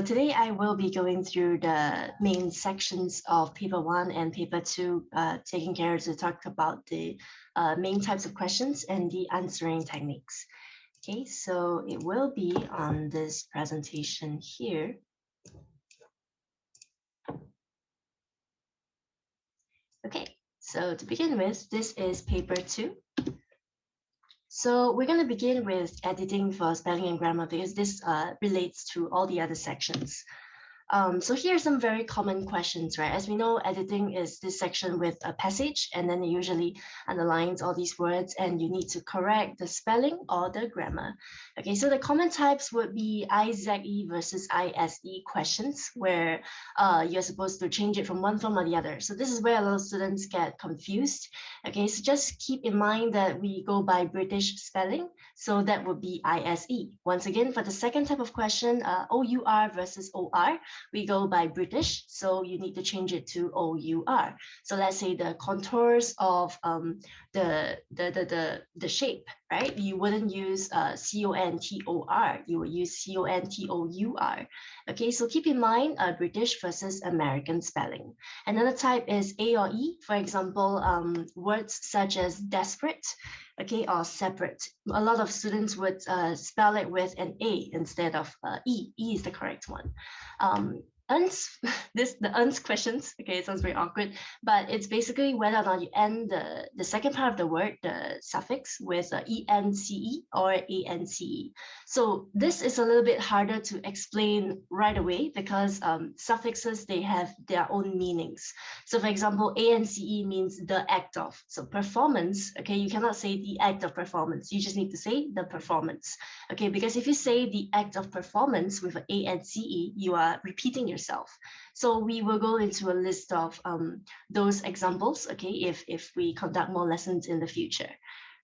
today I will be going through the main sections of paper 1 and paper 2, taking care to talk about the main types of questions and the answering techniques. Okay, so it will be on this presentation here. Okay, so to begin with, this is paper 2. So we're going to begin with editing for spelling and grammar because this relates to all the other sections. So here are some very common questions, right? As we know, editing is this section with a passage, and then it usually underlines all these words, and you need to correct the spelling or the grammar. Okay, so the common types would be IZE versus ISE questions, where you're supposed to change it from one form or the other. So this is where a lot of students get confused. Okay, so just keep in mind that we go by British spelling, so that would be ISE. Once again, for the second type of question, OUR versus OR, we go by British, so you need to change it to OUR. So let's say the contours of the shape, right? You wouldn't use CONTOR, you would use CONTOUR. Okay, so keep in mind British versus American spelling. Another type is A or E, for example, words such as desperate, okay, or separate. A lot of students would spell it with an A instead of E. E is the correct one. The UNS questions, okay, it sounds very awkward, but it's basically whether or not you end the second part of the word, the suffix, with ENCE or ANCE. So this is a little bit harder to explain right away because suffixes, they have their own meanings. So for example, ANCE means the act of. So performance, okay, you cannot say the act of performance. You just need to say the performance, okay, because if you say the act of performance with an ANCE, you are repeating yourself. So we will go into a list of those examples, okay, if we conduct more lessons in the future.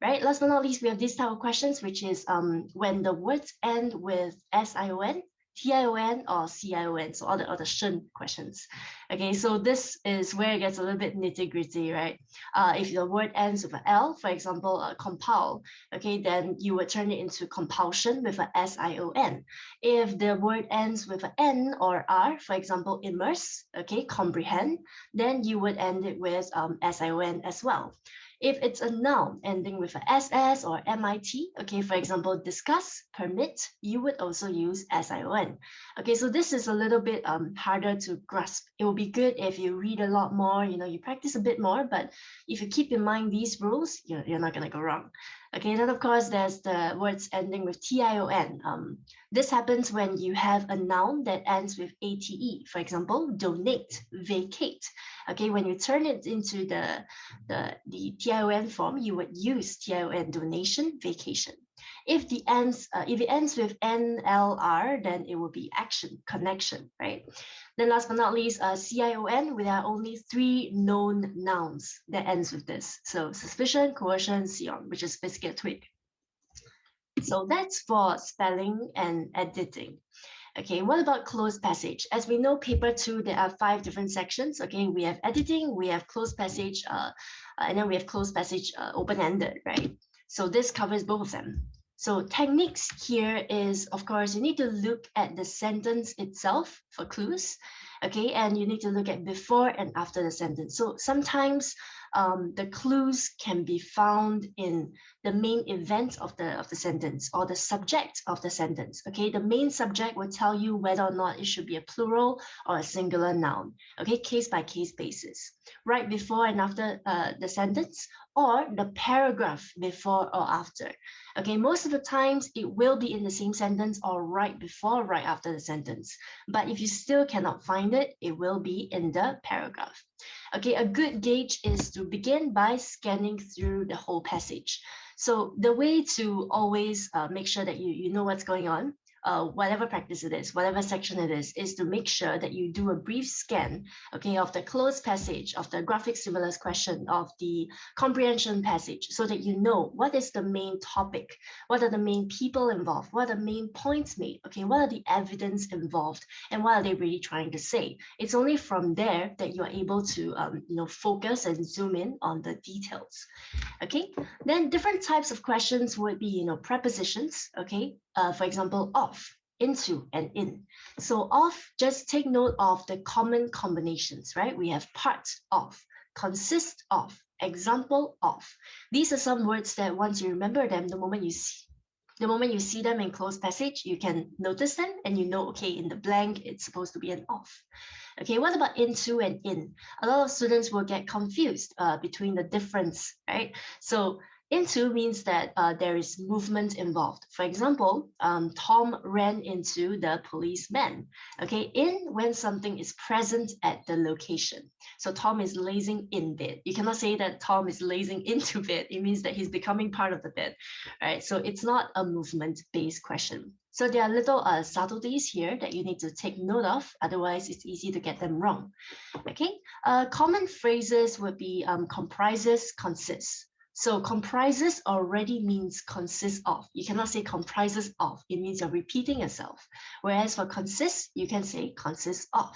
Right, last but not least, we have this type of questions, which is when the words end with SION, TION, or CION, so all the shun questions. Okay, so this is where it gets a little bit nitty-gritty, right? If the word ends with an L, for example, compile, okay, then you would turn it into compulsion with an SION. If the word ends with an N or R, for example, immerse, okay, comprehend, then you would end it with SION as well. If it's a noun ending with a SS or MIT, okay, for example, discuss, permit, you would also use SION. Okay, so this is a little bit harder to grasp. It will be good if you read a lot more, you practice a bit more, but if you keep in mind these rules, you're not gonna go wrong. Okay, then of course there's the words ending with TION. This happens when you have a noun that ends with ATE, for example, donate, vacate. Okay, when you turn it into the TION form, you would use TION, donation, vacation. If it ends with NLR, then it will be action, connection, right? Then last but not least, CION, there are only 3 known nouns that ends with this. So suspicion, coercion, Sion, which is basically a twig. So that's for spelling and editing. Okay, what about closed passage? As we know, paper 2, there are 5 different sections. Okay, we have editing, we have closed passage, and then we have closed passage open-ended, right? So this covers both of them. So techniques here is, of course, you need to look at the sentence itself for clues, okay? And you need to look at before and after the sentence. So sometimes the clues can be found in the main event of the sentence or the subject of the sentence, okay? The main subject will tell you whether or not it should be a plural or a singular noun, okay? Case by case basis. Right before and after the sentence, or the paragraph before or after. Okay, most of the times it will be in the same sentence or right before, right after the sentence. But if you still cannot find it, it will be in the paragraph. Okay, a good gauge is to begin by scanning through the whole passage. So the way to always make sure that you know what's going on, whatever practice it is, whatever section it is to make sure that you do a brief scan, okay, of the closed passage, of the graphic stimulus question, of the comprehension passage, so that you know what is the main topic, what are the main people involved, what are the main points made, okay, what are the evidence involved, and what are they really trying to say. It's only from there that you are able to focus and zoom in on the details. Okay, then different types of questions would be prepositions, okay, for example, of. into, and in. So of, just take note of the common combinations, right? We have part of, consist of, example of. These are some words that once you remember them, the moment you see them in closed passage, you can notice them and you know, okay, in the blank, it's supposed to be an of. Okay, what about into and in? A lot of students will get confused between the difference, right? So into means that there is movement involved. For example, Tom ran into the policeman. Okay, in, when something is present at the location. So Tom is lazing in bed. You cannot say that Tom is lazing into bed. It means that he's becoming part of the bed, right? So it's not a movement-based question. So there are little subtleties here that you need to take note of. Otherwise, it's easy to get them wrong. Okay, common phrases would be comprises, consists. So comprises already means consists of. You cannot say comprises of. It means you're repeating yourself. Whereas for consists, you can say consists of.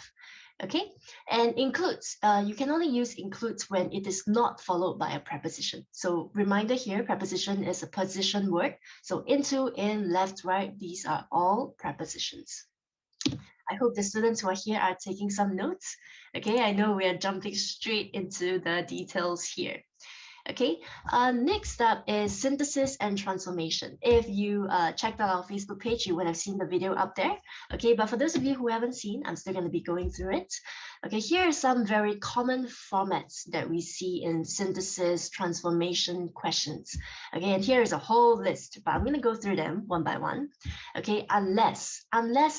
Okay, and includes, you can only use includes when it is not followed by a preposition. So reminder here, preposition is a position word. So into, in, left, right, these are all prepositions. I hope the students who are here are taking some notes. Okay, I know we are jumping straight into the details here. Okay, next up is synthesis and transformation. If you checked out our Facebook page, you would have seen the video up there. Okay, but for those of you who haven't seen, I'm still going to be going through it. Okay, here are some very common formats that we see in synthesis transformation questions. Okay, and here is a whole list, but I'm going to go through them one by one. Okay, unless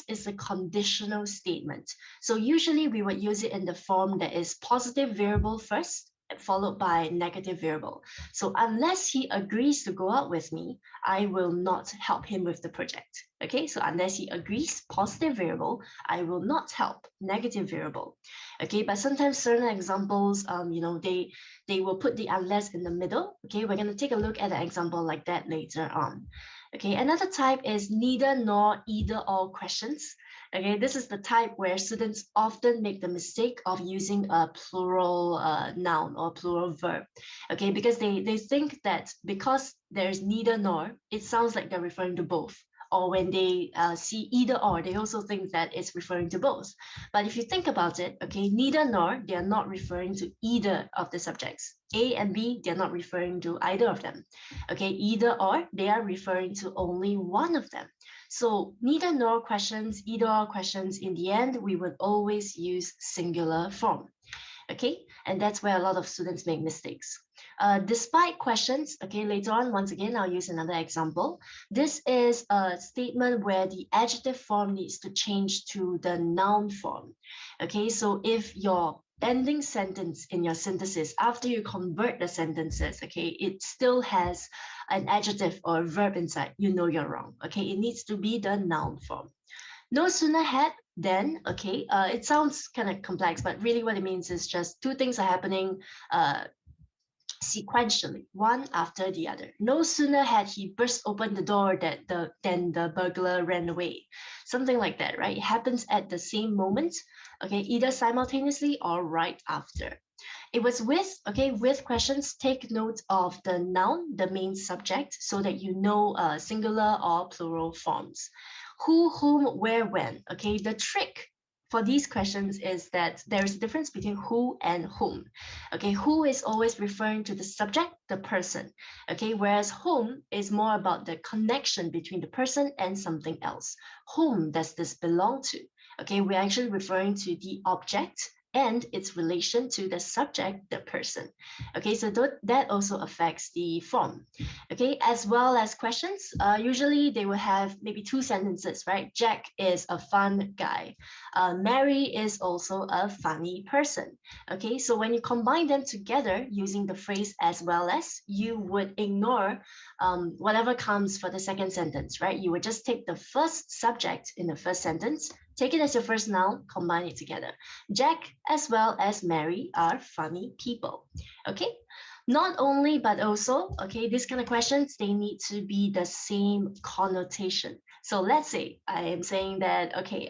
is a conditional statement. So usually we would use it in the form that is positive variable first, followed by negative variable. So unless he agrees to go out with me, I will not help him with the project. Okay, so unless he agrees, positive variable, I will not help, negative variable. Okay, but sometimes certain examples, they will put the unless in the middle. Okay, we're going to take a look at an example like that later on. Okay, another type is neither nor, either or questions. Okay, this is the type where students often make the mistake of using a plural noun or plural verb. Okay, because they think that because there's neither nor, it sounds like they're referring to both. Or when they see either or, they also think that it's referring to both. But if you think about it, okay, neither nor, they are not referring to either of the subjects. A and B, they're not referring to either of them. Okay, either or, they are referring to only one of them. So neither nor questions, either or questions, in the end, we would always use singular form. Okay, and that's where a lot of students make mistakes. Despite questions, okay, later on, once again, I'll use another example. This is a statement where the adjective form needs to change to the noun form. Okay, so if your ending sentence in your synthesis, after you convert the sentences, okay, it still has an adjective or a verb inside, you know you're wrong. Okay, it needs to be the noun form. No sooner had than, okay, it sounds kind of complex, but really what it means is just two things are happening sequentially, one after the other. No sooner had he burst open the door than the burglar ran away. Something like that, right? It happens at the same moment, okay, either simultaneously or right after. It was with, okay, with questions, take note of the noun, the main subject, so that you know singular or plural forms. Who, whom, where, when. Okay, the trick for these questions is that there is a difference between who and whom. Okay, who is always referring to the subject, the person. Okay, whereas whom is more about the connection between the person and something else. Whom does this belong to? Okay, we're actually referring to the object and its relation to the subject, the person. Okay, so that also affects the form. Okay, as well as questions, usually they will have maybe two sentences, right? Jack is a fun guy. Mary is also a funny person. Okay, so when you combine them together using the phrase as well as, you would ignore whatever comes for the second sentence, right? You would just take the first subject in the first sentence, take it as your first noun, combine it together. Jack as well as Mary are funny people. Okay, Not only, but also, okay, these kind of questions, they need to be the same connotation. So let's say I am saying that, okay,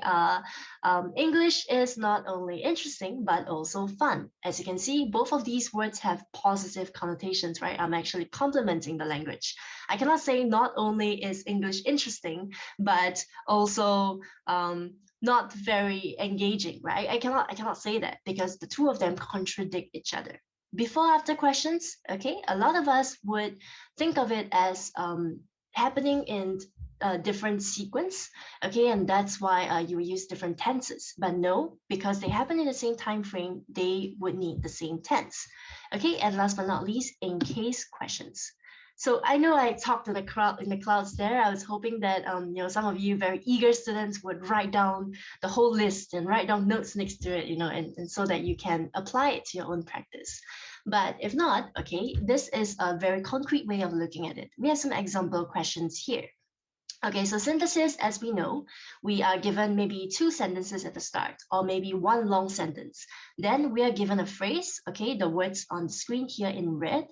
English is not only interesting, but also fun. As you can see, both of these words have positive connotations, right? I'm actually complimenting the language. I cannot say not only is English interesting, but also not very engaging, right? I cannot say that because the two of them contradict each other. Before after questions, okay, a lot of us would think of it as happening in a different sequence, okay, and that's why you use different tenses. But no, because they happen in the same time frame, they would need the same tense. Okay, and last but not least, in case questions. So I know I talked to the crowd in the clouds there. I was hoping that some of you very eager students would write down the whole list and write down notes next to it, and so that you can apply it to your own practice. But if not, okay, this is a very concrete way of looking at it. We have some example questions here. Okay, so synthesis, as we know, we are given maybe two sentences at the start, or maybe one long sentence. Then we are given a phrase, okay, the words on the screen here in red,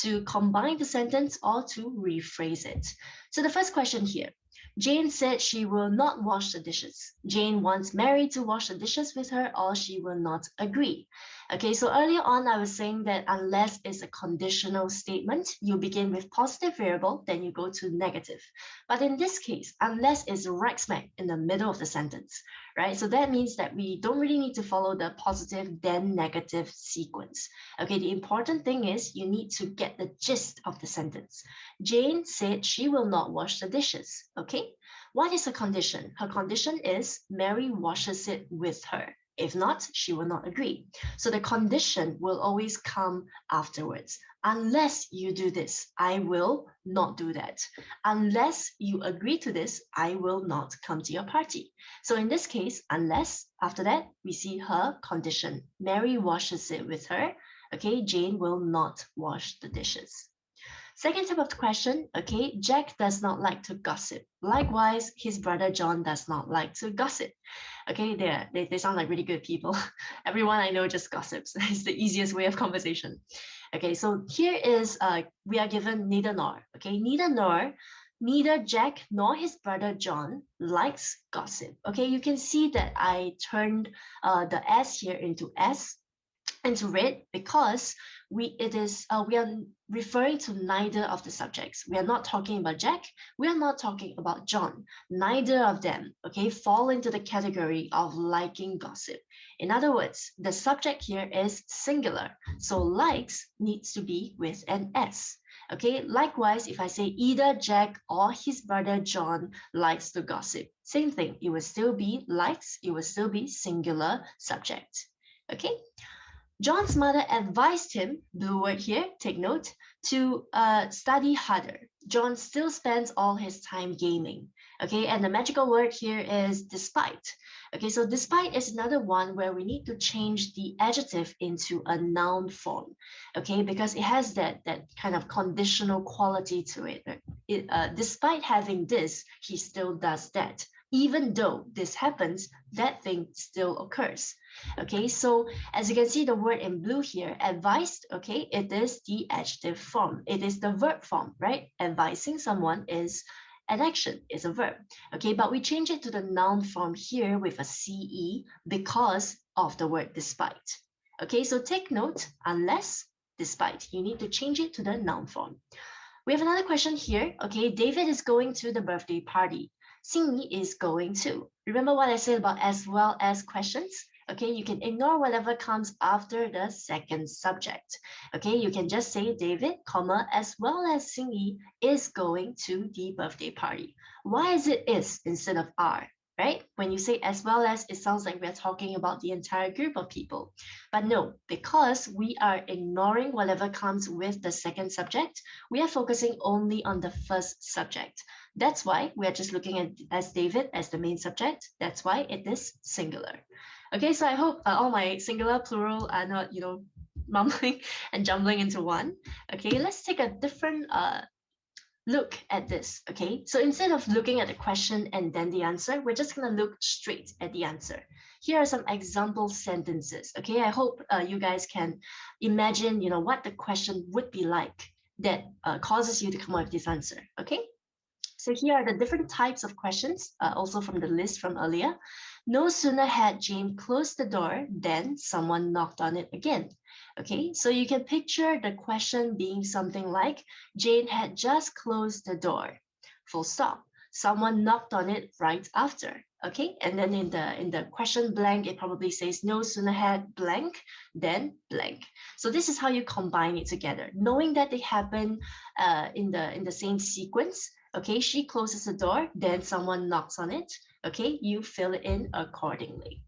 to combine the sentence or to rephrase it. So the first question here, Jane said she will not wash the dishes. Jane wants Mary to wash the dishes with her, or she will not agree. Okay, so earlier on, I was saying that unless it's a conditional statement, you begin with positive variable, then you go to negative. But in this case, unless is right smack in the middle of the sentence, right? So that means that we don't really need to follow the positive then negative sequence. Okay, the important thing is you need to get the gist of the sentence. Jane said she will not wash the dishes, okay? What is her condition? Her condition is Mary washes it with her. If not, she will not agree. So the condition will always come afterwards. Unless you do this, I will not do that. Unless you agree to this, I will not come to your party. So in this case, unless, after that, we see her condition. Mary washes it with her. Okay, Jane will not wash the dishes. Second type of question, okay, Jack does not like to gossip. Likewise, his brother John does not like to gossip. Okay, they sound like really good people. Everyone I know just gossips. It's the easiest way of conversation. Okay, so here is, we are given neither nor. Okay, neither Jack nor his brother John likes gossip. Okay, you can see that I turned the S here into S, into red, because we are referring to neither of the subjects. We are not talking about Jack. We are not talking about John. Neither of them, okay, fall into the category of liking gossip. In other words, the subject here is singular. So likes needs to be with an S. Okay, likewise, if I say either Jack or his brother John likes to gossip, same thing, it will still be likes, it will still be singular subject. Okay. John's mother advised him, blue word here, take note, to study harder. John still spends all his time gaming. Okay, and the magical word here is despite. Okay, so despite is another one where we need to change the adjective into a noun form. Okay, because it has that kind of conditional quality to it. Despite having this, he still does that. Even though this happens, that thing still occurs. Okay, so as you can see the word in blue here, advised, okay, it is the adjective form. It is the verb form, right? Advising someone is an action, is a verb. Okay, but we change it to the noun form here with a CE because of the word despite. Okay, so take note, unless, despite, you need to change it to the noun form. We have another question here. Okay, David is going to the birthday party. Xingyi is going to. Remember what I said about as well as questions? Okay, you can ignore whatever comes after the second subject. Okay, you can just say David, comma, as well as Xingyi is going to the birthday party. Why is it is instead of are? Right? When you say as well as, it sounds like we're talking about the entire group of people. But no, because we are ignoring whatever comes with the second subject, we are focusing only on the first subject. That's why we are just looking at as David as the main subject. That's why it is singular. Okay, so I hope all my singular, plural are not, mumbling and jumbling into one. Okay, let's take a different look at this, okay? So instead of looking at the question and then the answer, we're just gonna look straight at the answer. Here are some example sentences, okay? I hope you guys can imagine, what the question would be like that causes you to come up with this answer, okay? So here are the different types of questions, also from the list from earlier. No sooner had Jane closed the door than someone knocked on it again. Okay, so you can picture the question being something like, Jane had just closed the door, full stop. Someone knocked on it right after. Okay, and then in the question blank, it probably says no sooner had blank than blank. So this is how you combine it together, knowing that they happen in the same sequence. Okay, she closes the door, then someone knocks on it. Okay, you fill it in accordingly.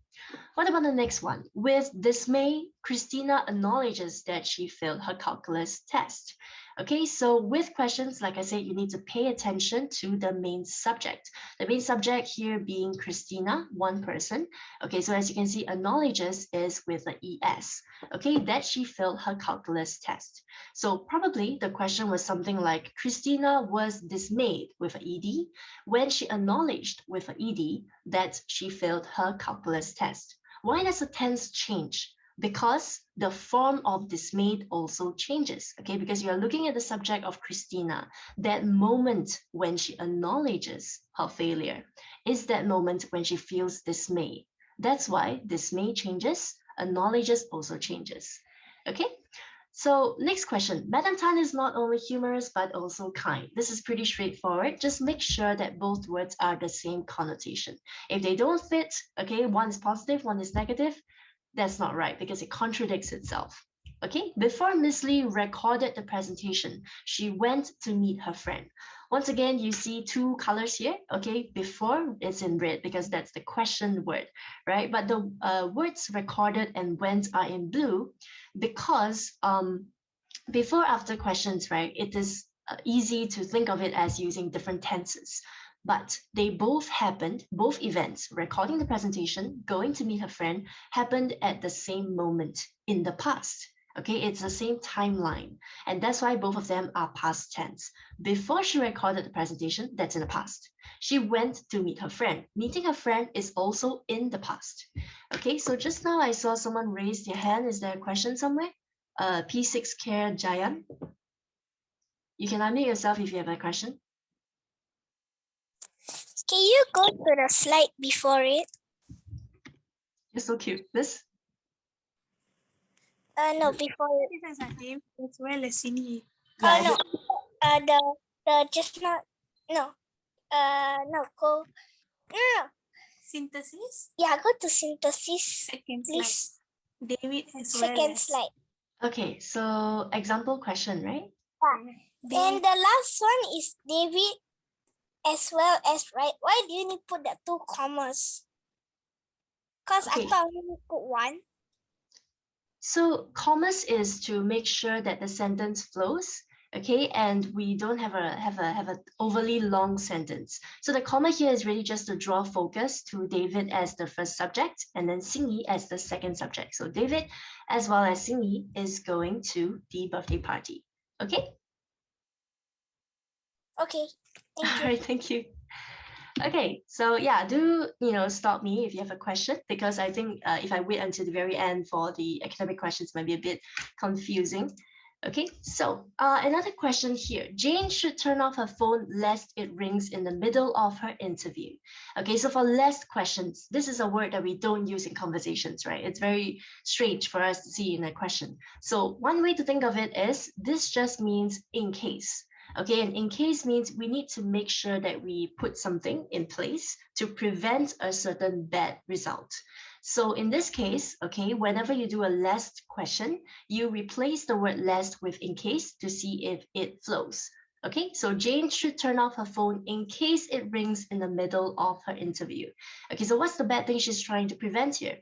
What about the next one? With dismay, Christina acknowledges that she failed her calculus test. Okay, so with questions, like I said, you need to pay attention to the main subject. The main subject here being Christina, one person. Okay, so as you can see, acknowledges is with an ES. Okay, that she failed her calculus test. So probably the question was something like, Christina was dismayed with an ED when she acknowledged with an ED that she failed her calculus test. Why does the tense change? Because the form of dismayed also changes, okay? Because you're looking at the subject of Christina. That moment when she acknowledges her failure is that moment when she feels dismay. That's why dismay changes, acknowledges also changes, okay? So next question, Madam Tan is not only humorous, but also kind. This is pretty straightforward. Just make sure that both words are the same connotation. If they don't fit, okay, one is positive, one is negative, that's not right because it contradicts itself. Okay, before Miss Lee recorded the presentation, she went to meet her friend. Once again, you see two colors here. Okay, before it's in red because that's the question word, right? But the words recorded and went are in blue because before after questions, right, it is easy to think of it as using different tenses. But they both happened, both events, recording the presentation, going to meet her friend, happened at the same moment in the past. Okay, it's the same timeline. And that's why both of them are past tense. Before she recorded the presentation, that's in the past. She went to meet her friend. Meeting her friend is also in the past. Okay, so just now I saw someone raise their hand. Is there a question somewhere? P6 Care Jayan. You can unmute yourself if you have a question. Can you go to the slide before it? You're so cute. This? No, before it. As well as sini. No. The just not. No. No. Go. No. Synthesis. Yeah, go to synthesis. Second Please. slide. David as well Second as. slide. Okay, so example question, right? And the last one is David as well as, right? Why do you need to put the 2 commas? Because Okay. I thought you need to put 1. So commas is to make sure that the sentence flows, okay, and we don't have a overly long sentence. So the comma here is really just to draw focus to David as the first subject and then Singi as the second subject. So David as well as Singi is going to the birthday party. Okay. Okay. Thank you. All right, thank you. Okay, so yeah, do stop me if you have a question, because I think if I wait until the very end for the academic questions, it might be a bit confusing. Okay, so another question here. Jane should turn off her phone lest it rings in the middle of her interview. Okay, so for lest questions, this is a word that we don't use in conversations, right? It's very strange for us to see in a question. So one way to think of it is this just means in case. Okay, and in case means we need to make sure that we put something in place to prevent a certain bad result. So in this case, okay, whenever you do a lest question, you replace the word lest with in case to see if it flows. Okay, so Jane should turn off her phone in case it rings in the middle of her interview. Okay, so what's the bad thing she's trying to prevent here?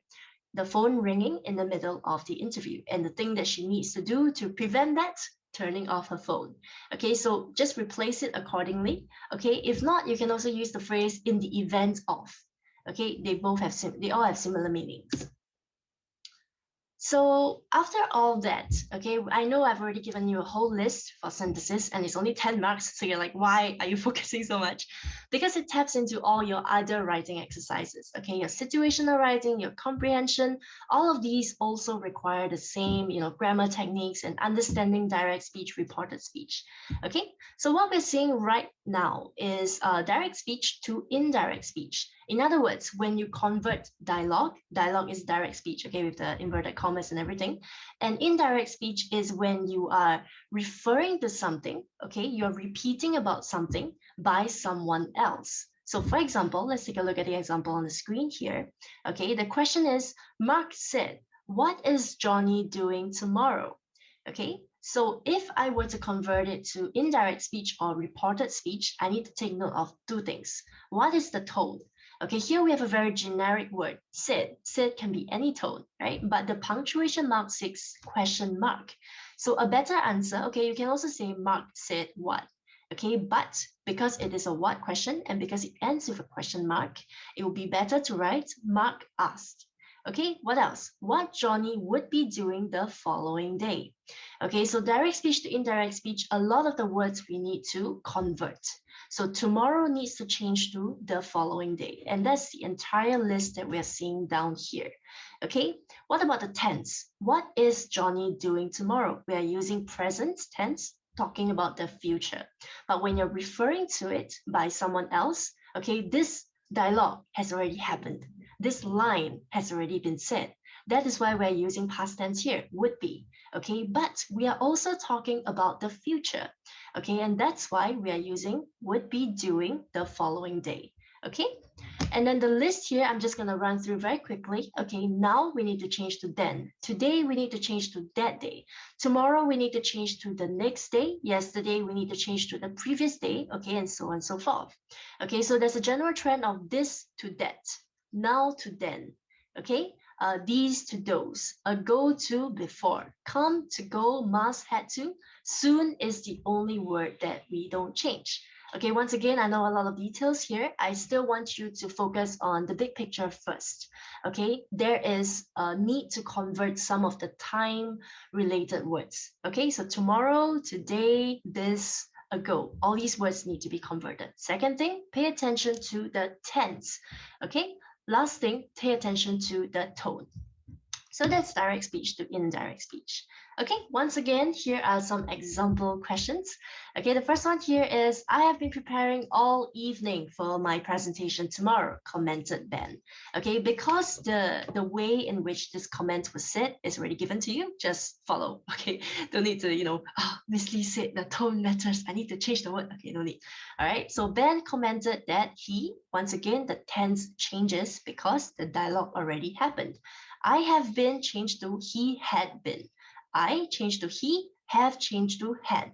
The phone ringing in the middle of the interview. And the thing that she needs to do to prevent that, turning off her phone. Okay, so just replace it accordingly. Okay, if not, you can also use the phrase in the event of. Okay, they all have similar meanings. So after all that, okay, I know I've already given you a whole list for synthesis and it's only 10 marks. So you're like, why are you focusing so much? Because it taps into all your other writing exercises, okay? Your situational writing, your comprehension, all of these also require the same, grammar techniques and understanding direct speech, reported speech, okay? So what we're seeing right now is direct speech to indirect speech. In other words, when you convert dialogue is direct speech, okay, with the inverted commas and everything. And indirect speech is when you are referring to something, okay, you're repeating about something by someone else. So for example, let's take a look at the example on the screen here. Okay, the question is, Mark said, what is Johnny doing tomorrow? Okay, so if I were to convert it to indirect speech or reported speech, I need to take note of two things. What is the tone? Okay, here we have a very generic word, said. Said can be any tone, right? But the punctuation mark says question mark. So a better answer, okay, you can also say Mark said what. Okay, but because it is a what question and because it ends with a question mark, it will be better to write Mark asked. Okay, what else? What Johnny would be doing the following day. Okay, so direct speech to indirect speech, a lot of the words we need to convert. So tomorrow needs to change to the following day. And that's the entire list that we're seeing down here. Okay, what about the tense? What is Johnny doing tomorrow? We are using present tense, talking about the future. But when you're referring to it by someone else, okay, this dialogue has already happened. This line has already been said. That is why we're using past tense here, would be. Okay, but we are also talking about the future. Okay, and that's why we are using would be doing the following day. Okay, and then the list here, I'm just going to run through very quickly. Okay, now we need to change to then. Today, we need to change to that day. Tomorrow, we need to change to the next day. Yesterday, we need to change to the previous day. Okay, and so on and so forth. Okay, so there's a general trend of this to that, now to then. Okay, these to those, ago to before, come to go, must, had to, soon is the only word that we don't change. Okay, once again, I know a lot of details here. I still want you to focus on the big picture first. Okay, there is a need to convert some of the time-related words. Okay, so tomorrow, today, this, ago, all these words need to be converted. Second thing, pay attention to the tense. Okay, last thing, pay attention to the tone. So that's direct speech to indirect speech. Okay, once again, here are some example questions. Okay, the first one here is, I have been preparing all evening for my presentation tomorrow, commented Ben. Okay, because the way in which this comment was said is already given to you, just follow. Okay, don't need to, Miss Lee said the tone matters, I need to change the word. Okay, no need. All right, so Ben commented that he, once again, the tense changes because the dialogue already happened. I have been changed to he had been. I changed to he, have changed to had.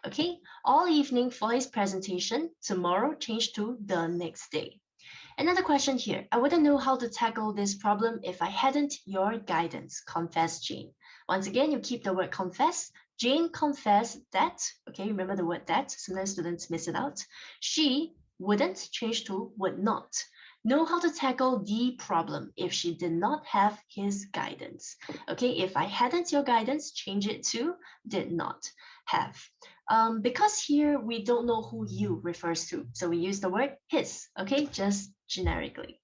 Okay, all evening for his presentation, tomorrow changed to the next day. Another question here. I wouldn't know how to tackle this problem if I hadn't your guidance, confessed Jane. Once again, you keep the word confess. Jane confessed that, okay, remember the word that, sometimes students miss it out. She wouldn't change to would not know how to tackle the problem if she did not have his guidance. Okay, if I hadn't your guidance, change it to did not have. Because here we don't know who you refers to, so we use the word his, okay, just generically.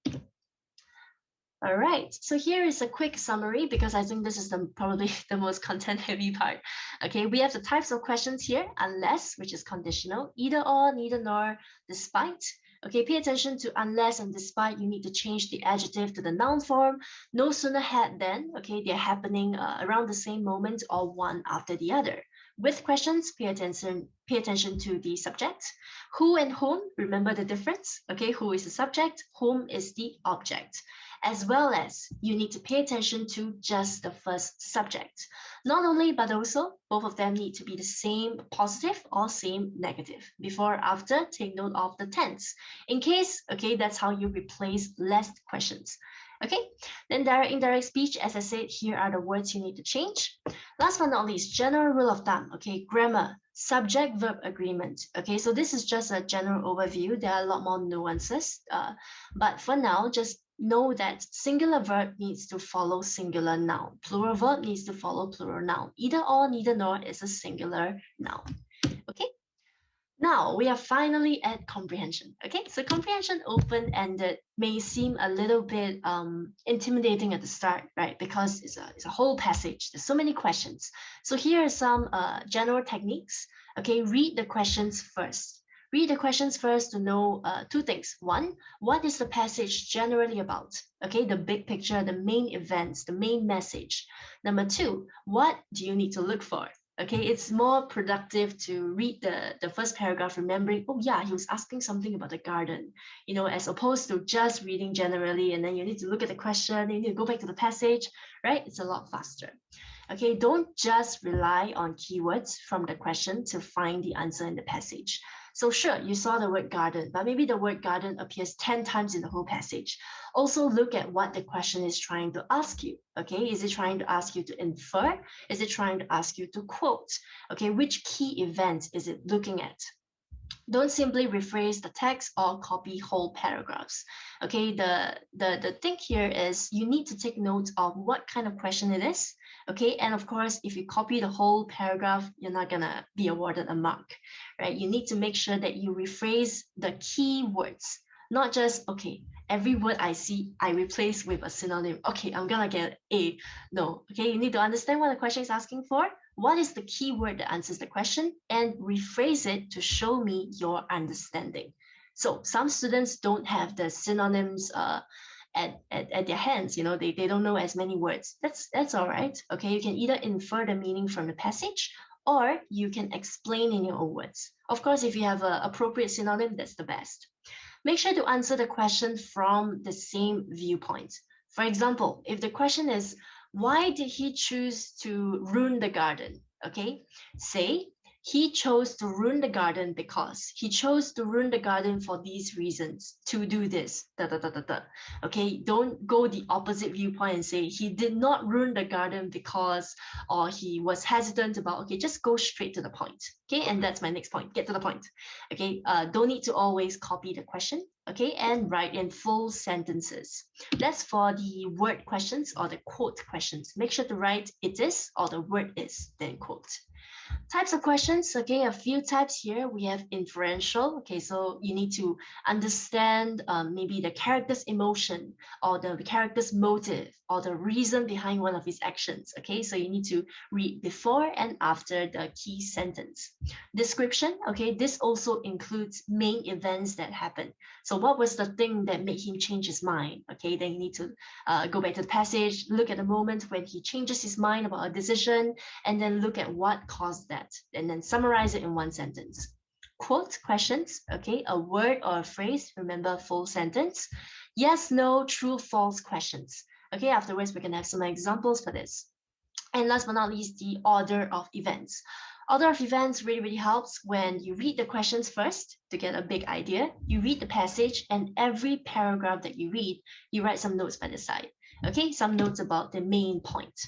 All right, so here is a quick summary because I think this is probably the most content heavy part. Okay, we have the types of questions here, unless, which is conditional, either or, neither nor, despite. Okay, pay attention to unless and despite. You need to change the adjective to the noun form. No sooner had than. Okay, they're happening around the same moment or one after the other. With questions, pay attention to the subject. Who and whom, remember the difference. Okay, who is the subject, whom is the object. As well as you need to pay attention to just the first subject. Not only, but also both of them need to be the same positive or same negative. Before, after, take note of the tense. In case, okay, that's how you replace less questions. Okay, then direct, indirect speech, as I said, here are the words you need to change. Last but not least, general rule of thumb, okay, grammar, subject-verb agreement. Okay, so this is just a general overview. There are a lot more nuances, but for now, just know that singular verb needs to follow singular noun. Plural verb needs to follow plural noun. Either or, neither nor is a singular noun. Okay? Now we are finally at comprehension. Okay, so comprehension open-ended may seem a little bit intimidating at the start, right? Because it's a whole passage. There's so many questions. So here are some general techniques. Okay, read the questions first. Read the questions first to know two things. One, what is the passage generally about? Okay, the big picture, the main events, the main message. Number two, what do you need to look for? Okay, it's more productive to read the first paragraph, remembering, oh yeah, he was asking something about the garden, you know, as opposed to just reading generally, and then you need to look at the question, you need to go back to the passage, right? It's a lot faster. Okay, don't just rely on keywords from the question to find the answer in the passage. So sure, you saw the word garden, but maybe the word garden appears 10 times in the whole passage. Also look at what the question is trying to ask you. Okay, is it trying to ask you to infer? Is it trying to ask you to quote? Okay, which key event is it looking at? Don't simply rephrase the text or copy whole paragraphs. Okay, the thing here is you need to take note of what kind of question it is. Okay, and of course, if you copy the whole paragraph, you're not gonna be awarded a mark, right? You need to make sure that you rephrase the key words, not just, okay, every word I see, I replace with a synonym. Okay, I'm gonna get A. No, okay, you need to understand what the question is asking for. What is the key word that answers the question, and rephrase it to show me your understanding. So some students don't have the synonyms at their hands, you know, they don't know as many words. That's all right. Okay, you can either infer the meaning from the passage, or you can explain in your own words. Of course, if you have an appropriate synonym, that's the best. Make sure to answer the question from the same viewpoint. For example, if the question is, why did he choose to ruin the garden? Okay, say, he chose to ruin the garden because he chose to ruin the garden for these reasons, to do this, da, da, da, da, da. Okay, don't go the opposite viewpoint and say he did not ruin the garden because, or he was hesitant about, okay, just go straight to the point. Okay, and that's my next point, get to the point. Okay, don't need to always copy the question, okay, and write in full sentences. That's for the word questions or the quote questions. Make sure to write it is or the word is, then quote. Types of questions, okay, a few types here. We have inferential, okay, so you need to understand maybe the character's emotion or the character's motive or the reason behind one of his actions, okay, so you need to read before and after the key sentence. Description, okay, this also includes main events that happen. So what was the thing that made him change his mind? Okay, then you need to go back to the passage, look at the moment when he changes his mind about a decision, and then look at what caused that, and then summarize it in one sentence. Quote questions, okay, a word or a phrase, remember full sentence. Yes, no, true, false questions. Okay, afterwards we can have some examples for this. And last but not least, the order of events. Order of events really helps when you read the questions first to get a big idea. You read the passage, and every paragraph that you read, you write some notes by the side. Okay, some notes about the main point.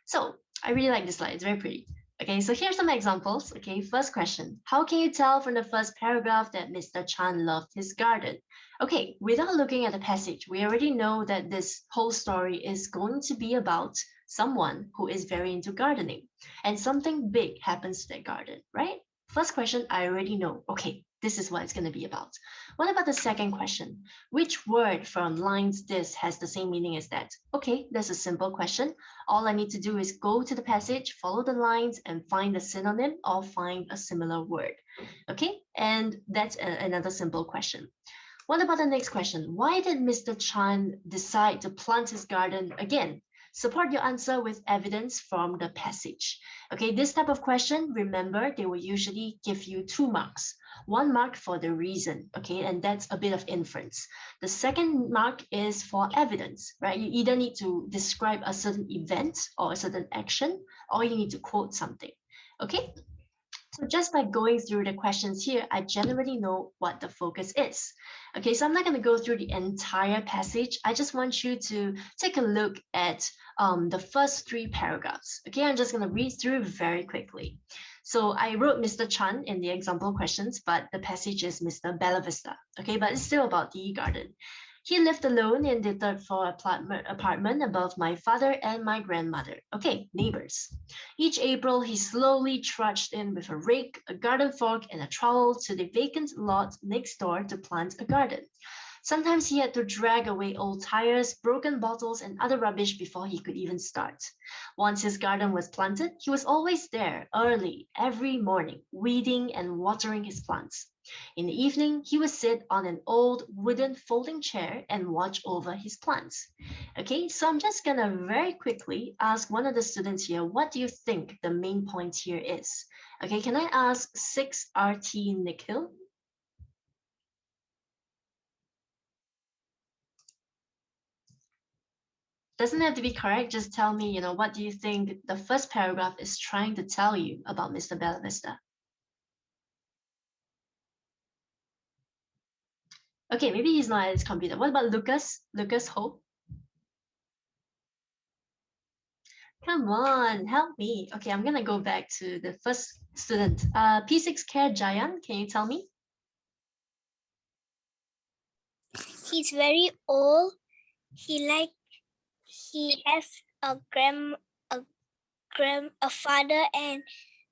So I really like this slide, it's very pretty. Okay, so here's some examples. Okay, first question. How can you tell from the first paragraph that Mr. Chan loved his garden? Okay, without looking at the passage, we already know that this whole story is going to be about someone who is very into gardening, and something big happens to their garden, right? First question, I already know. Okay, this is what it's going to be about. What about the second question? Which word from lines this has the same meaning as that? Okay, that's a simple question. All I need to do is go to the passage, follow the lines, and find a synonym or find a similar word. Okay, and that's another simple question. What about the next question? Why did Mr. Chan decide to plant his garden again? Support your answer with evidence from the passage. Okay, this type of question, remember, they will usually give you 2 marks. 1 mark for the reason, okay, and that's a bit of inference. The second mark is for evidence, right? You either need to describe a certain event or a certain action, or you need to quote something, okay? So just by going through the questions here, I generally know what the focus is. Okay, so I'm not going to go through the entire passage. I just want you to take a look at the first 3 paragraphs. Okay, I'm just going to read through very quickly. So I wrote Mr. Chan in the example questions, but the passage is Mr. Bella Vista. Okay, but it's still about the garden. He lived alone in the third floor apartment above my father and my grandmother. Okay, neighbors. Each April, he slowly trudged in with a rake, a garden fork, and a trowel to the vacant lot next door to plant a garden. Sometimes he had to drag away old tires, broken bottles, and other rubbish before he could even start. Once his garden was planted, he was always there early, every morning, weeding and watering his plants. In the evening, he would sit on an old wooden folding chair and watch over his plants. Okay, so I'm just gonna very quickly ask one of the students here, what do you think the main point here is? Okay, can I ask 6RT Nikhil? Doesn't have to be correct, just tell me, what do you think the first paragraph is trying to tell you about Mr. Bella Vista? Okay, maybe he's not at his computer. What about Lucas? Lucas Ho? Come on, help me. Okay, I'm gonna go back to the first student. P6 Care Jayan, can you tell me? He's very old. He has a father and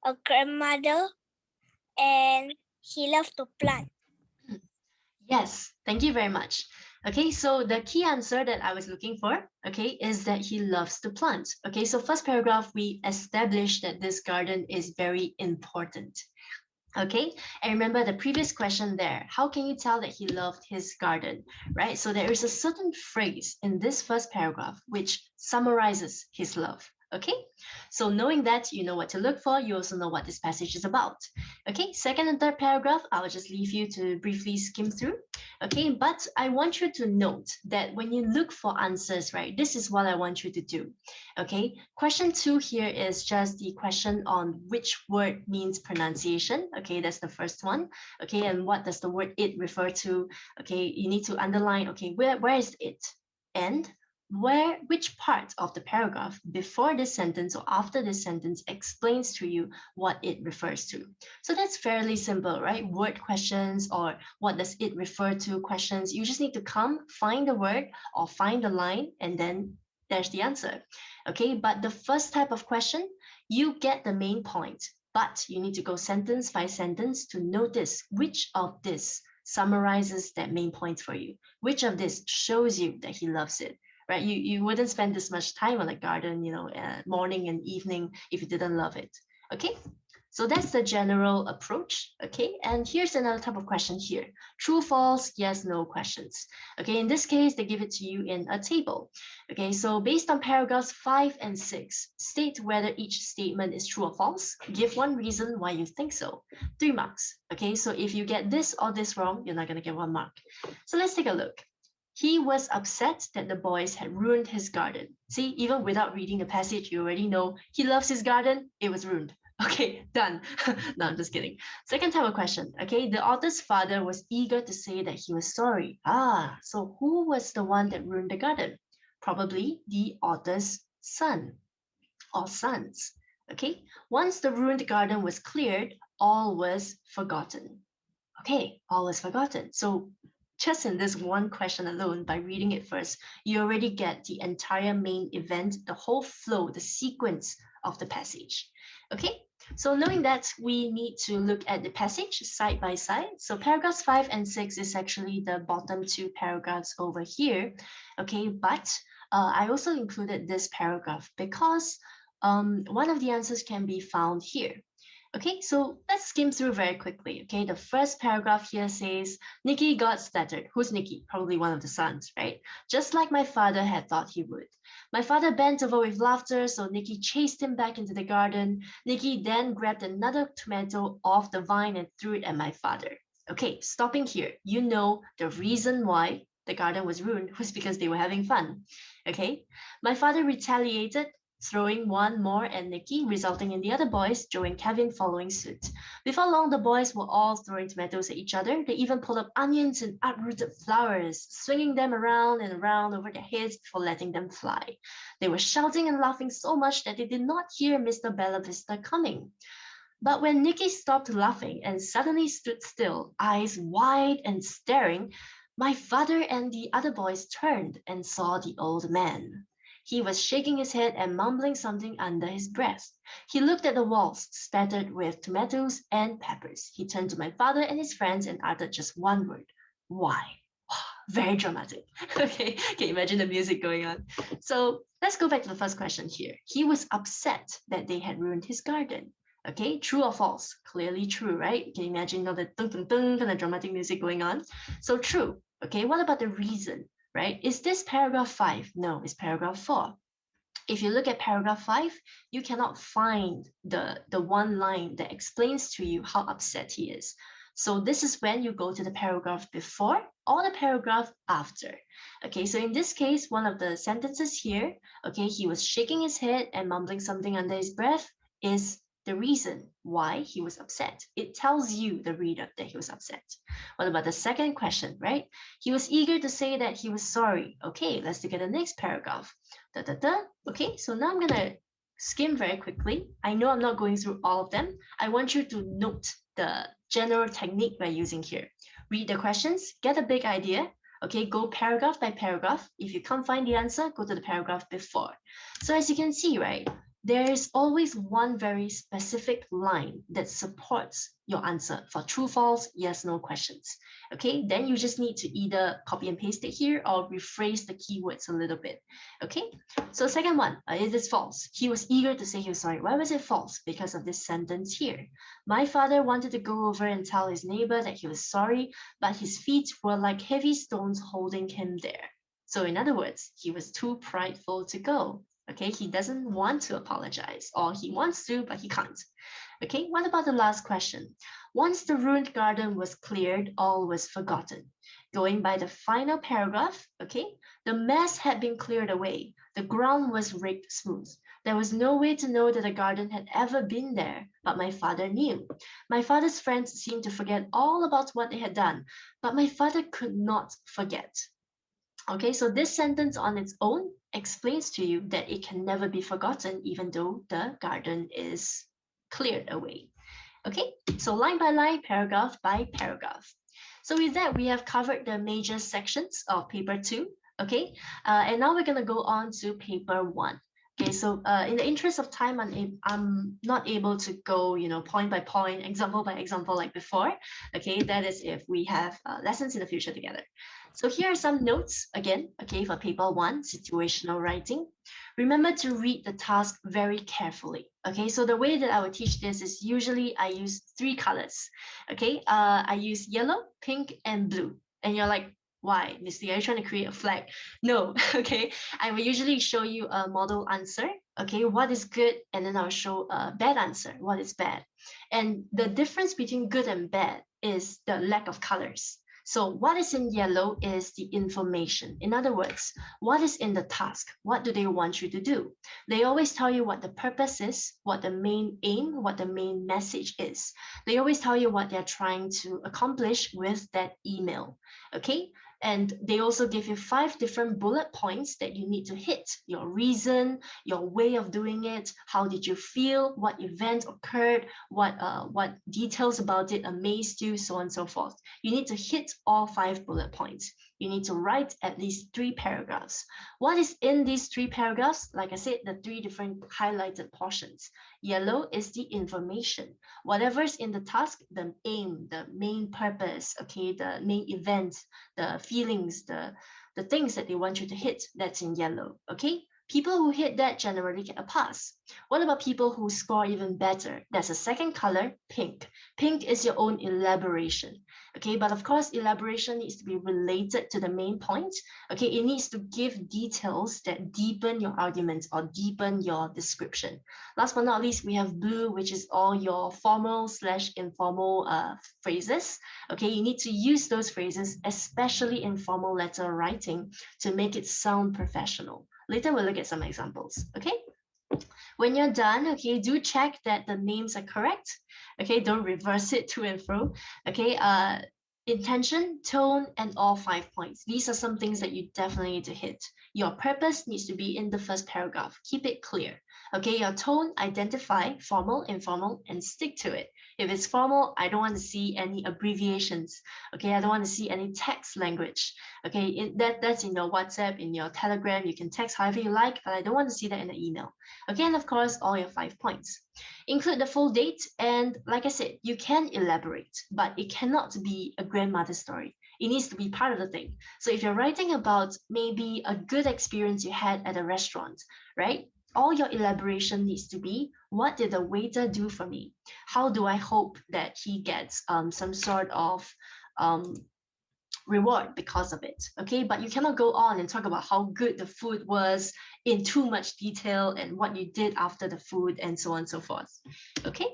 a grandmother, and he loves to plant. Yes, thank you very much. Okay, so the key answer that I was looking for, okay, is that he loves to plant. Okay, so first paragraph, we established that this garden is very important. Okay, and remember the previous question there, how can you tell that he loved his garden, right? So there is a certain phrase in this first paragraph which summarizes his love. Okay, so knowing that, you know what to look for, you also know what this passage is about. Okay, second and third paragraph, I'll just leave you to briefly skim through. Okay, but I want you to note that when you look for answers, right, this is what I want you to do. Okay, question 2 here is just the question on which word means pronunciation. Okay, that's the first one. Okay, and what does the word it refer to? Okay, you need to underline, okay, where is it? And which part of the paragraph before this sentence or after this sentence explains to you what it refers to. So that's fairly simple, right? Word questions or what does it refer to questions. You just need to find the word or find the line, and then there's the answer. Okay, but the first type of question, you get the main point, but you need to go sentence by sentence to notice which of this summarizes that main point for you. Which of this shows you that he loves it, right? You wouldn't spend this much time on a garden, morning and evening if you didn't love it. Okay, so that's the general approach. Okay, and here's another type of question here. True, false, yes, no questions. Okay, in this case, they give it to you in a table. Okay, so based on paragraphs 5 and 6, state whether each statement is true or false. Give one reason why you think so. 3 marks. Okay, so if you get this or this wrong, you're not going to get 1 mark. So let's take a look. He was upset that the boys had ruined his garden. See, even without reading the passage, you already know he loves his garden. It was ruined. Okay, done. No, I'm just kidding. Second type of question. Okay, the author's father was eager to say that he was sorry. So who was the one that ruined the garden? Probably the author's son or sons. Okay, once the ruined garden was cleared, all was forgotten. Okay, all was forgotten. So just in this one question alone, by reading it first, you already get the entire main event, the whole flow, the sequence of the passage. Okay, so knowing that, we need to look at the passage side by side. So paragraphs 5 and 6 is actually the bottom 2 paragraphs over here. Okay, but I also included this paragraph because one of the answers can be found here. Okay, so let's skim through very quickly. Okay, the first paragraph here says, Nikki got splattered. Who's Nikki? Probably one of the sons, right? Just like my father had thought he would. My father bent over with laughter, so Nikki chased him back into the garden. Nikki then grabbed another tomato off the vine and threw it at my father. Okay, stopping here. You know the reason why the garden was ruined was because they were having fun. Okay, my father retaliated, throwing one more at Nikki, resulting in the other boys, Joe and Kevin, following suit. Before long, the boys were all throwing tomatoes at each other. They even pulled up onions and uprooted flowers, swinging them around and around over their heads before letting them fly. They were shouting and laughing so much that they did not hear Mr. Bella Vista coming. But when Nikki stopped laughing and suddenly stood still, eyes wide and staring, My father and the other boys turned and saw the old man. He was shaking his head and mumbling something under his breath. He looked at the walls, spattered with tomatoes and peppers. He turned to my father and his friends and uttered just one word, why? Very dramatic. Okay, can you imagine the music going on? So let's go back to the first question here. He was upset that they had ruined his garden. Okay, true or false? Clearly true, right? Can you imagine all the dun dun dun kind of dramatic music going on? So true. Okay, what about the reason, right? Is this paragraph 5? No, it's paragraph 4. If you look at paragraph 5, you cannot find the one line that explains to you how upset he is. So this is when you go to the paragraph before or the paragraph after. Okay, so in this case, one of the sentences here, okay, he was shaking his head and mumbling something under his breath is the reason why he was upset. It tells you, the reader, that he was upset. What about the second question, right? He was eager to say that he was sorry. Okay, let's look at the next paragraph. Okay, so now I'm gonna skim very quickly. I know I'm not going through all of them. I want you to note the general technique we're using here. Read the questions, get a big idea. Okay, go paragraph by paragraph. If you can't find the answer, go to the paragraph before. So as you can see, right, there's always one very specific line that supports your answer for true, false, yes, no questions. Okay, then you just need to either copy and paste it here or rephrase the keywords a little bit. Okay, so second one, is this false? He was eager to say he was sorry. Why was it false? Because of this sentence here. My father wanted to go over and tell his neighbor that he was sorry, but his feet were like heavy stones holding him there. So in other words, he was too prideful to go. Okay, he doesn't want to apologize, or he wants to, but he can't. Okay, what about the last question? Once the ruined garden was cleared, all was forgotten. Going by the final paragraph, okay, the mess had been cleared away. The ground was raked smooth. There was no way to know that the garden had ever been there, but my father knew. My father's friends seemed to forget all about what they had done, but my father could not forget. Okay, so this sentence on its own explains to you that it can never be forgotten, even though the garden is cleared away. Okay, so line by line, paragraph by paragraph. So with that, we have covered the major sections of paper 2. Okay, and now we're going to go on to paper 1. Okay, so in the interest of time, I'm not able to go, point by point, example by example like before. Okay, that is if we have lessons in the future together. So here are some notes again, okay, for paper 1, situational writing. Remember to read the task very carefully. Okay, so the way that I would teach this is usually I use 3 colors. Okay, I use yellow, pink, and blue. And you're like, why, Miss Lee, are you trying to create a flag? No, okay. I will usually show you a model answer. Okay, what is good? And then I'll show a bad answer, what is bad. And the difference between good and bad is the lack of colors. So what is in yellow is the information. In other words, what is in the task? What do they want you to do? They always tell you what the purpose is, what the main aim, what the main message is. They always tell you what they're trying to accomplish with that email. Okay, and they also give you 5 different bullet points that you need to hit. Your reason, your way of doing it, how did you feel, what event occurred, what details about it amazed you, so on and so forth. You need to hit all 5 bullet points. You need to write at least 3 paragraphs. What is in these 3 paragraphs? Like I said, the 3 different highlighted portions. Yellow is the information. Whatever's in the task, the aim, the main purpose, okay, the main event, the feelings, the things that they want you to hit, that's in yellow, okay? People who hit that generally get a pass. What about people who score even better? That's a second color, pink. Pink is your own elaboration. Okay, but of course, elaboration needs to be related to the main point. Okay, it needs to give details that deepen your arguments or deepen your description. Last but not least, we have blue, which is all your formal/informal phrases. Okay, you need to use those phrases, especially in formal letter writing, to make it sound professional. Later, we'll look at some examples, okay? When you're done, okay, do check that the names are correct. Okay, don't reverse it to and fro. Okay, Intention, tone, and all 5 points. These are some things that you definitely need to hit. Your purpose needs to be in the first paragraph. Keep it clear. Okay, your tone, identify formal, informal, and stick to it. If it's formal, I don't want to see any abbreviations. Okay, I don't want to see any text language. Okay, that's in your WhatsApp, in your Telegram. You can text however you like, but I don't want to see that in the email. Okay, and of course, all your 5 points. Include the full date, and like I said, you can elaborate, but it cannot be a grandmother's story. It needs to be part of the thing. So if you're writing about maybe a good experience you had at a restaurant, right? All your elaboration needs to be, what did the waiter do for me? How do I hope that he gets some sort of reward because of it? Okay, but you cannot go on and talk about how good the food was in too much detail and what you did after the food and so on and so forth. Okay.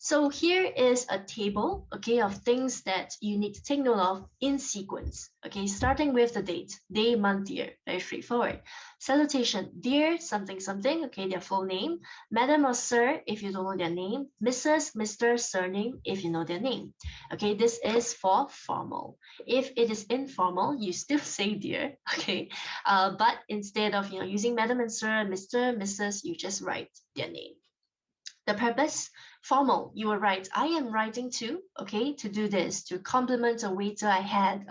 So here is a table, okay, of things that you need to take note of in sequence. Okay, starting with the date, day, month, year, very straightforward. Salutation, dear something something, okay, their full name. Madam or sir, if you don't know their name. Mrs., Mr., surname, if you know their name. Okay, this is for formal. If it is informal, you still say dear, okay, but instead of using madam and sir, Mr., Mrs., you just write their name. The purpose, formal, you were right. I am writing to, okay, to do this, to compliment a waiter I had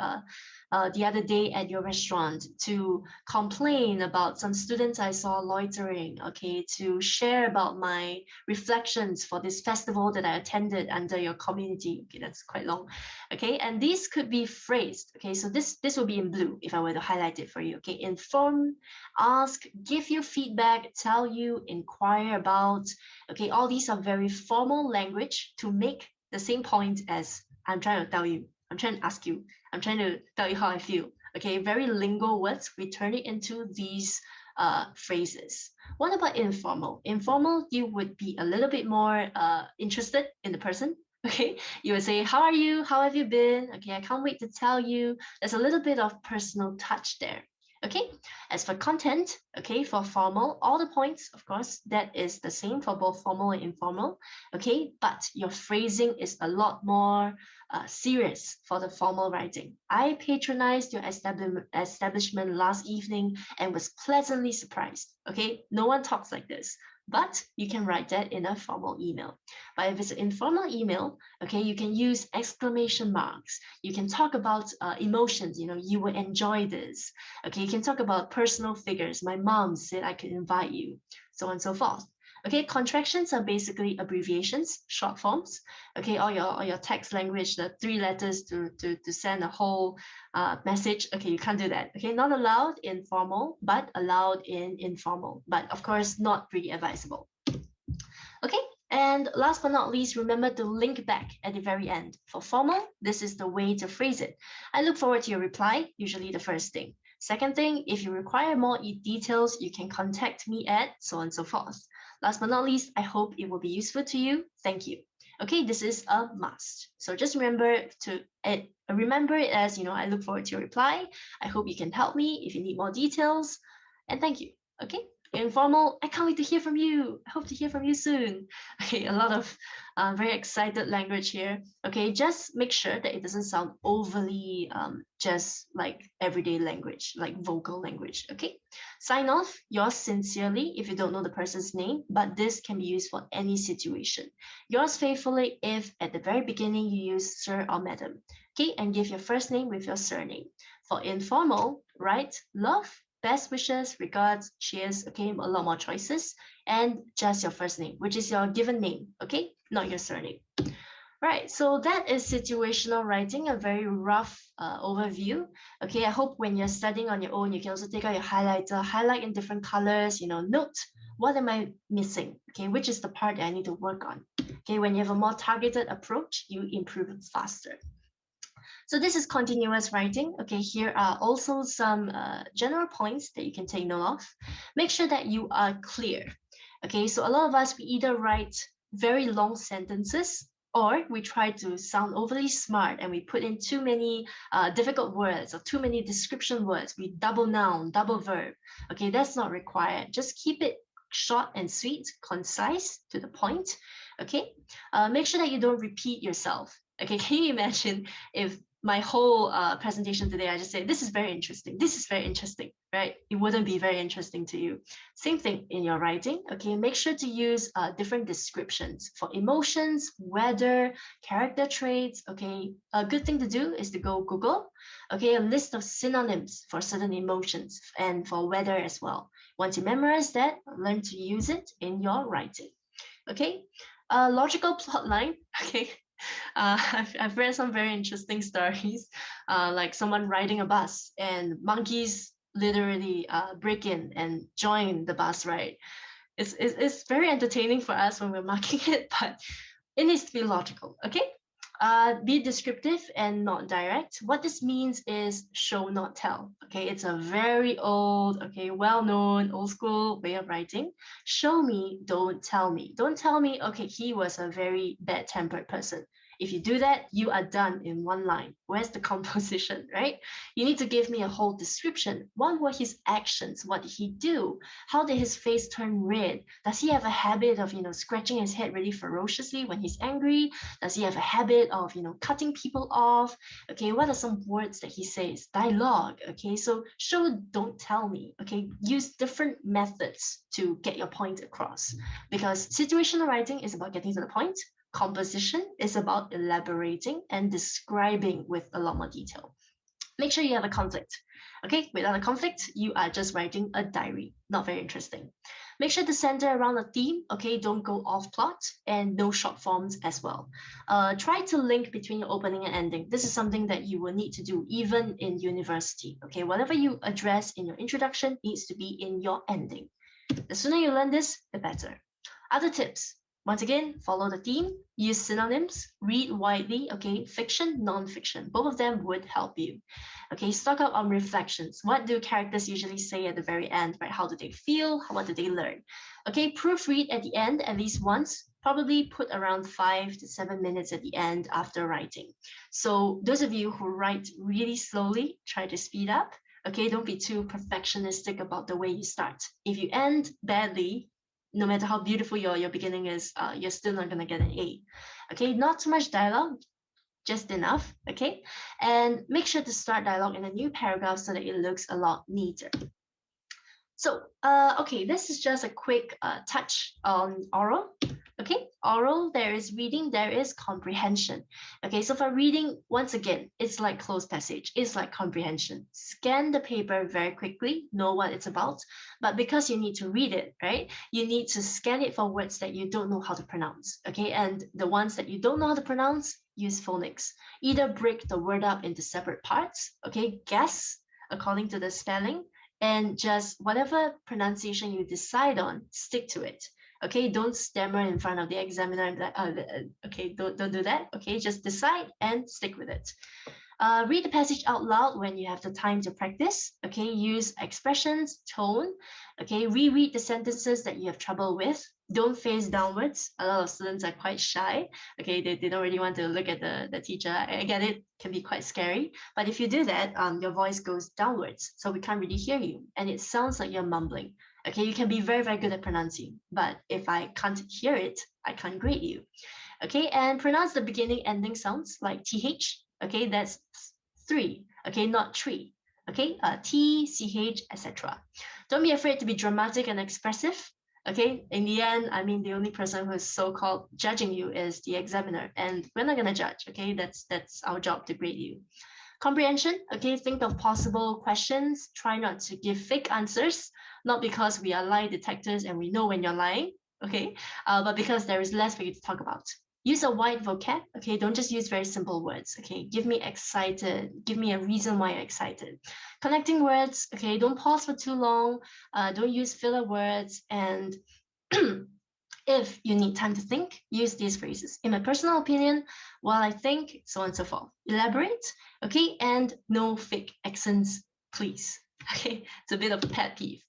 the other day at your restaurant, to complain about some students I saw loitering, okay, to share about my reflections for this festival that I attended under your community. Okay, that's quite long. Okay, and these could be phrased. Okay, so this will be in blue if I were to highlight it for you. Okay, inform, ask, give you feedback, tell you, inquire about. Okay, all these are very formal language to make the same point as I'm trying to tell you. I'm trying to ask you. I'm trying to tell you how I feel. Okay, very lingo words. We turn it into these phrases. What about informal? Informal, you would be a little bit more interested in the person. Okay, you would say, how are you? How have you been? Okay, I can't wait to tell you. There's a little bit of personal touch there. Okay, as for content, okay, for formal, all the points, of course, that is the same for both formal and informal. Okay, but your phrasing is a lot more serious for the formal writing. I patronized your establishment last evening and was pleasantly surprised. Okay, no one talks like this, but you can write that in a formal email. But if it's an informal email, okay, you can use exclamation marks. You can talk about emotions, you will enjoy this. Okay, you can talk about personal figures. My mom said I could invite you, so on and so forth. Okay, contractions are basically abbreviations, short forms. Okay, all your text language, the 3 letters to send a whole message. Okay, you can't do that. Okay, not allowed in formal, but allowed in informal. But of course, not really advisable. Okay, and last but not least, remember to link back at the very end. For formal, this is the way to phrase it. I look forward to your reply, usually the first thing. Second thing, if you require more details, you can contact me at so on and so forth. Last but not least, I hope it will be useful to you. Thank you. Okay, this is a must. So just remember it as, I look forward to your reply. I hope you can help me if you need more details. And thank you. Okay, informal, I can't wait to hear from you. I hope to hear from you soon. Okay, a lot of very excited language here. Okay, just make sure that it doesn't sound overly just like everyday language, like vocal language. Okay, sign off, yours sincerely if you don't know the person's name, but this can be used for any situation. Yours faithfully if at the very beginning you use sir or madam. Okay, and give your first name with your surname. For informal, write love, best wishes, regards, cheers, okay, a lot more choices, and just your first name, which is your given name, okay, not your surname. Right, so that is situational writing, a very rough overview. Okay, I hope when you're studying on your own, you can also take out your highlighter, highlight in different colors, note what am I missing, okay, which is the part that I need to work on. Okay, when you have a more targeted approach, you improve faster. So this is continuous writing. Okay, here are also some general points that you can take note of. Make sure that you are clear. Okay, so a lot of us, we either write very long sentences or we try to sound overly smart and we put in too many difficult words or too many description words. We double noun, double verb. Okay, that's not required. Just keep it short and sweet, concise, to the point. Okay, make sure that you don't repeat yourself. Okay, can you imagine if my whole presentation today, I just say, this is very interesting. This is very interesting, right? It wouldn't be very interesting to you. Same thing in your writing, okay? Make sure to use different descriptions for emotions, weather, character traits, okay? A good thing to do is to go Google, okay? A list of synonyms for certain emotions and for weather as well. Once you memorize that, learn to use it in your writing, okay? Logical plot line, okay? I've read some very interesting stories, like someone riding a bus and monkeys literally break in and join the bus ride. It's very entertaining for us when we're marking it, but it needs to be logical, okay? Be descriptive and not direct. What this means is show, not tell. Okay, it's a very old, okay, well-known, old school way of writing. Show me, don't tell me. Don't tell me, okay, he was a very bad-tempered person. If you do that, you are done in one line. Where's the composition, right? You need to give me a whole description. What were his actions? What did he do? How did his face turn red? Does he have a habit of, scratching his head really ferociously when he's angry? Does he have a habit of, cutting people off? Okay, what are some words that he says? Dialogue, okay? So show, don't tell me, okay? Use different methods to get your point across, because situational writing is about getting to the point. Composition is about elaborating and describing with a lot more detail. Make sure you have a conflict. Okay, without a conflict, you are just writing a diary. Not very interesting. Make sure to center around a theme. Okay, don't go off plot, and no short forms as well. Try to link between your opening and ending. This is something that you will need to do even in university. Okay, whatever you address in your introduction needs to be in your ending. The sooner you learn this, the better. Other tips. Once again, follow the theme, use synonyms, read widely, okay, fiction, non-fiction, both of them would help you. Okay, stock up on reflections. What do characters usually say at the very end, right? How do they feel? What do they learn? Okay, proofread at the end at least once, probably put around 5 to 7 minutes at the end after writing. So those of you who write really slowly, try to speed up. Okay, don't be too perfectionistic about the way you start. If you end badly, no matter how beautiful your beginning is, you're still not going to get an A. Okay, not too much dialogue, just enough, okay? And make sure to start dialogue in a new paragraph so that it looks a lot neater. So, okay, this is just a quick touch on oral. Okay, oral, there is reading, there is comprehension. Okay, so for reading, once again, it's like closed passage, it's like comprehension. Scan the paper very quickly, know what it's about, but because you need to read it, right, you need to scan it for words that you don't know how to pronounce. Okay, and the ones that you don't know how to pronounce, use phonics. Either break the word up into separate parts, okay, guess according to the spelling, and just whatever pronunciation you decide on, stick to it. Okay, don't stammer in front of the examiner and be like, okay, don't do that. Okay, just decide and stick with it. Read the passage out loud when you have the time to practice. Okay, use expressions, tone. Okay, reread the sentences that you have trouble with. Don't face downwards. A lot of students are quite shy. Okay, they don't really want to look at the teacher. I get it, can be quite scary. But if you do that, your voice goes downwards, so we can't really hear you. And it sounds like you're mumbling. Okay, you can be very, very good at pronouncing, but if I can't hear it, I can't grade you. Okay, and pronounce the beginning ending sounds like TH. Okay, that's 3. Okay, not tree. Okay, T, CH, etc. Don't be afraid to be dramatic and expressive. Okay, in the end, I mean, the only person who is so-called judging you is the examiner, and we're not gonna judge. Okay, that's our job to grade you. Comprehension, okay, think of possible questions. Try not to give fake answers, not because we are lie detectors and we know when you're lying, okay, but because there is less for you to talk about. Use a wide vocab, okay, don't just use very simple words, okay, give me excited, give me a reason why you're excited. Connecting words, okay, don't pause for too long, don't use filler words, and if you need time to think, use these phrases. In my personal opinion, while I think, so on and so forth. Elaborate, okay, and no fake accents, please. Okay, it's a bit of a pet peeve.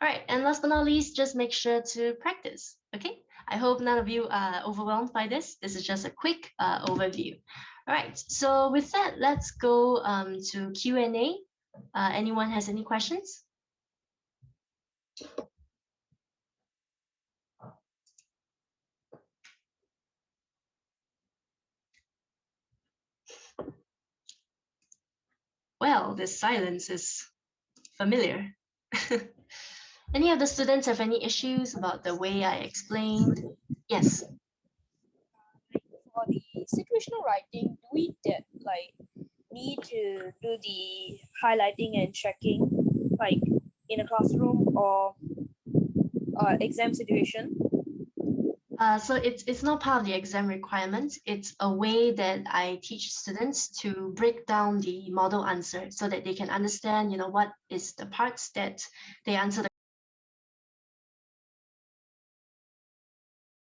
All right, and last but not least, just make sure to practice, okay? I hope none of you are overwhelmed by this. This is just a quick overview. All right, so with that, let's go to Q&A. Anyone has any questions? Well, this silence is familiar. Any of the students have any issues about the way I explained? Yes. For the situational writing, do we need to do the highlighting and checking like in a classroom or exam situation? So it's not part of the exam requirements. It's a way that I teach students to break down the model answer so that they can understand, what is the parts that they answer the